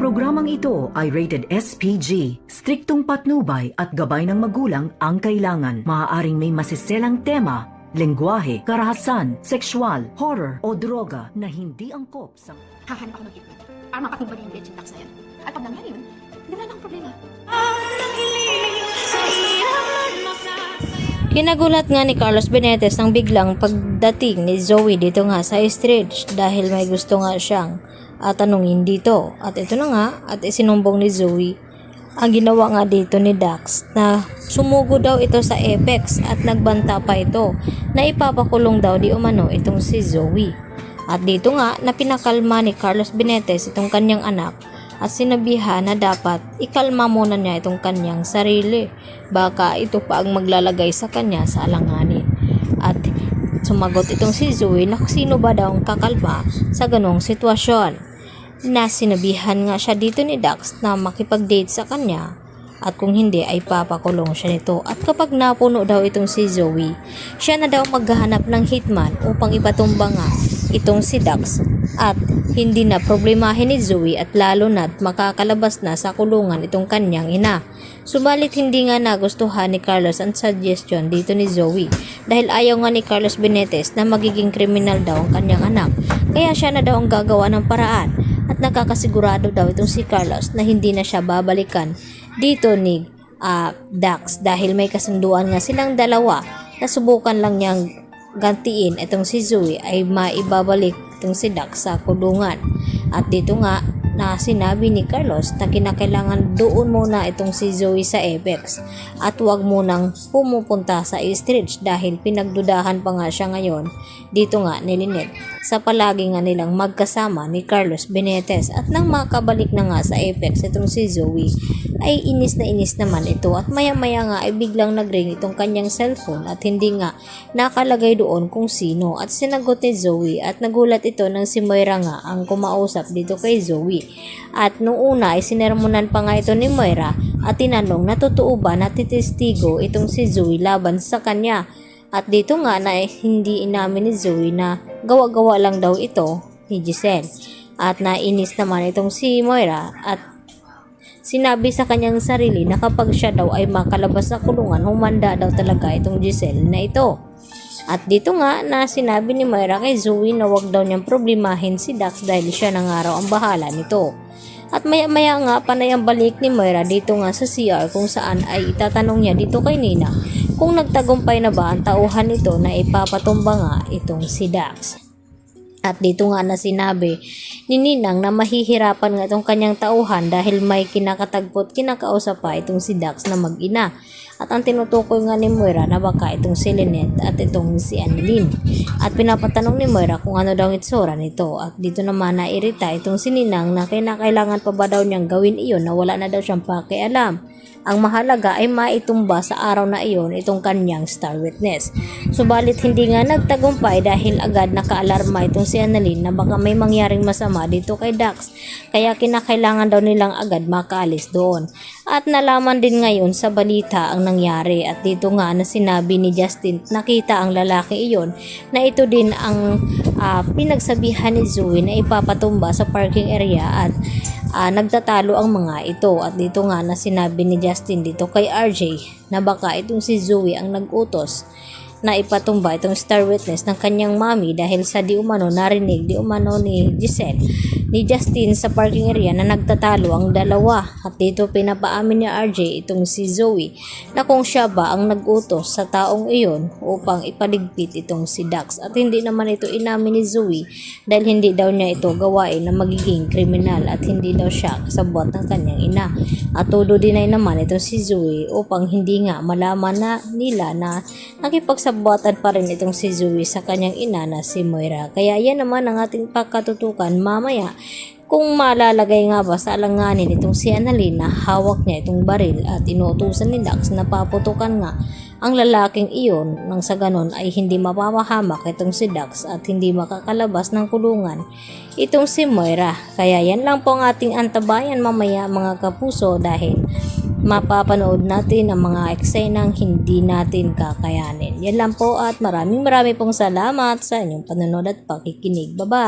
programang ito ay rated SPG. Striktong patnubay at gabay ng magulang ang kailangan. Maaaring may masiselang tema, lengguwahe, karahasan, sexual, horror o droga na hindi angkop sa... Hahanap ako ng hitman para mapatumbal yung legend tax na yan. At pag nangyari yun, hindi na akong problema. Kinagulat nga ni Carlos Benitez ang biglang pagdating ni Zoe dito nga sa stage dahil may gusto nga siyang tanungin dito. At ito na nga, at isinumbong ni Zoe ang ginawa nga dito ni Dax na sumugo daw ito sa Apex at nagbanta pa ito na ipapakulong daw di umano itong si Zoe. At dito nga na pinakalma ni Carlos Benitez itong kanyang anak at sinabihan na dapat ikalma muna niya itong kanyang sarili. Baka ito pa ang maglalagay sa kanya sa alanganin. At sumagot itong si Zoe na sino ba daw ang kakalma sa ganong sitwasyon. Na sinabihan nga siya dito ni Dax na makipag-date sa kanya at kung hindi ay papakulong siya nito. At kapag napuno daw itong si Zoe, siya na daw maghahanap ng hitman upang ipatumba nga itong si Dax at hindi na problemahin ni Zoe at lalo na't makakalabas na sa kulungan itong kanyang ina. Subalit hindi nga nagustuhan ni Carlos ang suggestion dito ni Zoe dahil ayaw nga ni Carlos Benitez na magiging kriminal daw ang kanyang anak. Kaya siya na daw ang gagawa ng paraan at nakakasigurado daw itong si Carlos na hindi na siya babalikan dito ni Dax dahil may kasunduan nga silang dalawa na subukan lang niyang gantiin itong si Zoe ay maibabalik itong si Dax sa kulungan. At dito nga na sinabi ni Carlos na kinakailangan doon muna itong si Zoe sa Apex at huwag munang pumupunta sa Eastridge dahil pinagdudahan pa nga siya ngayon dito nga ni Lynette sa palagi nga nilang magkasama ni Carlos Benitez. At nang makabalik na nga sa Apex itong si Zoe ay inis na inis naman ito at maya maya nga ay biglang nagring itong kanyang cellphone at hindi nga nakalagay doon kung sino at sinagot ni Zoe at nagulat ito nang si Moira nga ang kumausap dito kay Zoe. At nung una ay sinermonan pa nga ito ni Moira at tinanong na totoo ba na titestigo itong si Zoe laban sa kanya. At dito nga na hindi inamin ni Zoe na gawa-gawa lang daw ito ni Giselle. At nainis naman itong si Moira at sinabi sa kanyang sarili na kapag siya daw ay makalabas sa kulungan, humanda daw talaga itong Giselle na ito. At dito nga na sinabi ni Moira kay Zoe na wag daw niyang problemahin si Dax dahil siya na nga raw ang bahala nito. At maya nga panay ang balik ni Moira dito nga sa CR kung saan ay itatanong niya dito kay Nina kung nagtagumpay na ba ang tauhan nito na ipapatumba nga itong si Dax. At dito nga na sinabi ni Ninang na mahihirapan nga itong kanyang tauhan dahil may kinakatagpot kinakausap pa itong si Dax na mag-ina. At ang tinutukoy nga ni Moira na baka itong si Lynette at itong si Annalyn. At pinapatanong ni Moira kung ano daw itsura nito. At dito naman nairita itong si Ninang na kailangan pa ba daw niyang gawin iyon na wala na daw siyang pakialam. Ang mahalaga ay maitumba sa araw na iyon itong kanyang star witness. Subalit hindi nga nagtagumpay dahil agad nakaalarma itong si Annalyn na baka may mangyaring masama dito kay Dax. Kaya kinakailangan daw nilang agad makaalis doon. At nalaman din ngayon sa balita ang nangyari at dito nga na sinabi ni Justin nakita ang lalaki iyon na ito din ang pinagsabihan ni Zoe na ipapatumba sa parking area at nagtatalo ang mga ito. At dito nga na sinabi ni Justin dito kay RJ na baka itong si Zoe ang nag-utos na ipatumba itong star witness ng kanyang mami dahil sa di umano narinig di umano ni Giselle ni Justin sa parking area na nagtatalo ang dalawa. At dito pinapaamin ni RJ itong si Zoe na kung siya ba ang nag-utos sa taong iyon upang ipaligpit itong si Dax. At hindi naman ito inamin ni Zoe dahil hindi daw niya ito gawain na magiging kriminal at hindi daw siya kasabwat ng kanyang ina. At todo dinay naman itong si Zoe upang hindi nga malaman na nila na nakipagsabuatan pa rin itong si Zoe sa kanyang ina na si Moira. Kaya yan naman ang ating pagkatutukan mamaya kung malalagay nga ba sa alanganin itong si Annalyn na hawak niya itong baril at inuutusan ni Dax na paputukan nga ang lalaking iyon nang sa ganon ay hindi mapapahamak itong si Dax at hindi makakalabas ng kulungan itong si Moira. Kaya yan lang po ang ating antabayan mamaya mga kapuso dahil mapapanood natin ang mga eksenang hindi natin kakayanin. Yan lang po at maraming pong salamat sa inyong panonood at pakikinig. Bye-bye!